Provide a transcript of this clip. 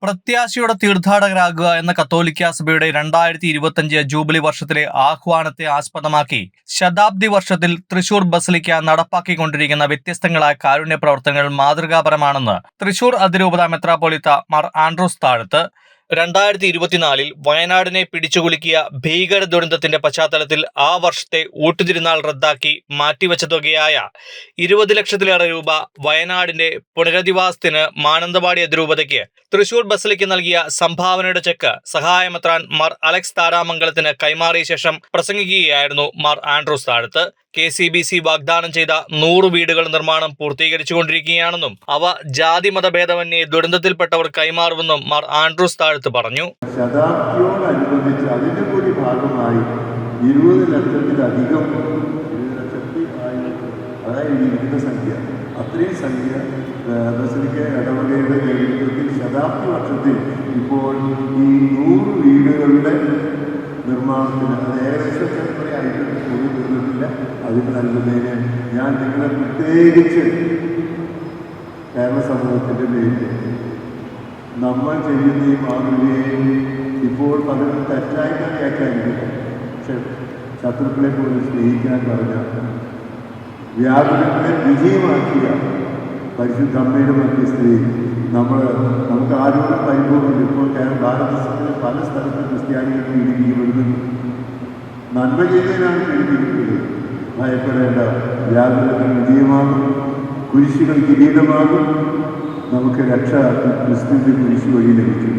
പ്രത്യാശയുടെ തീർത്ഥാടകരാകുക എന്ന കത്തോലിക്ക സഭയുടെ 2025 ജൂബിലി വർഷത്തിലെ ആഹ്വാനത്തെ ആസ്പദമാക്കി ശതാബ്ദി വർഷത്തിൽ തൃശൂർ ബസലിക്ക നടപ്പാക്കിക്കൊണ്ടിരിക്കുന്ന വ്യത്യസ്തങ്ങളായ കാരുണ്യ പ്രവർത്തനങ്ങൾ മാതൃകാപരമാണെന്ന് തൃശൂർ അതിരൂപത മെത്രാപ്പൊലീത്ത മാർ ആൻഡ്രൂസ് താഴത്ത് 2024 വയനാടിനെ പിടിച്ചുകുലുക്കിയ ഭീകര ദുരന്തത്തിന്റെ പശ്ചാത്തലത്തിൽ ആ വർഷത്തെ ഊട്ടുതിരുനാൾ റദ്ദാക്കി മാറ്റിവെച്ച തുകയായ 20 ലക്ഷത്തിലേറെ രൂപ വയനാടിന്റെ പുനരധിവാസത്തിന് മാനന്തവാടി അതിരൂപതയ്ക്ക് തൃശൂർ ബസലിക്ക് നൽകിയ സംഭാവനയുടെ ചെക്ക് സഹായമെത്രാൻ മാർ അലക്സ് താരാമംഗലത്തിന് കൈമാറിയ ശേഷം പ്രസംഗിക്കുകയായിരുന്നു മാർ ആൻഡ്രൂസ് താഴത്ത്. KCBC വാഗ്ദാനം ചെയ്ത 100 വീടുകൾ നിർമ്മാണം പൂർത്തീകരിച്ചുകൊണ്ടിരിക്കുകയാണെന്നും അവ ജാതി മതഭേദമന്യേ ദുരന്തത്തിൽപ്പെട്ടവർ കൈമാറുമെന്നും മാർ ആൻഡ്രൂസ് താഴത്ത് പറഞ്ഞു. ശതാബ്ദിയോടനുബന്ധിച്ച് അതിന്റെ കൂടി ഭാഗമായി 20 ലക്ഷത്തിലധികം അതായത് ഇരിക്കുന്ന സംഖ്യ, അത്രയും സംഖ്യ ബസലിക്ക ഇടവകയുടെ നേതൃത്വത്തിൽ ശതാബ്ദി വർഷത്തിൽ ഇപ്പോൾ ഈ 100 വീടുകളുടെ നിർമ്മാണത്തിന് അത് ഏകദേശം ആയിട്ട് പൊതു തീർന്നിട്ടില്ല. അതിന് നൽകുന്നതിന് ഞാൻ നിങ്ങളെ പ്രത്യേകിച്ച് കേരള സമൂഹത്തിൻ്റെ പേരിൽ നമ്മൾ ചെയ്യുന്ന ഈ മാതൃകയെ ഇപ്പോൾ പലരും തെറ്റായി വ്യാഖ്യാനിക്കുന്നു. പക്ഷെ ശത്രുക്കളെ കൂടുതൽ സ്നേഹിക്കാൻ പറഞ്ഞ വ്യാപനങ്ങളെ വിജയമാക്കിയ പരിശുദ്ധ അമ്മയുടെ മധ്യസ്ഥതയിൽ നമുക്ക് ആരോഗ്യ പരിപൂർണ്ണം ഇപ്പോൾ ഭാരതത്തിൽ പല സ്ഥലത്തും ക്രിസ്ത്യാനികൾ പീഡിപ്പിക്കപ്പെടുന്നു. നന്മ ചെയ്തതിനാണ് പീഡിപ്പിക്കുന്നത്. ഭയപ്പെടേണ്ട, വ്യാകുലങ്ങൾ വിജയമാകും, കുരിശുകൾ കിരീടമാകും. നമുക്ക് രക്ഷ ക്രിസ്തുവിൻ്റെ കുരിശ് വഴി ലഭിക്കും.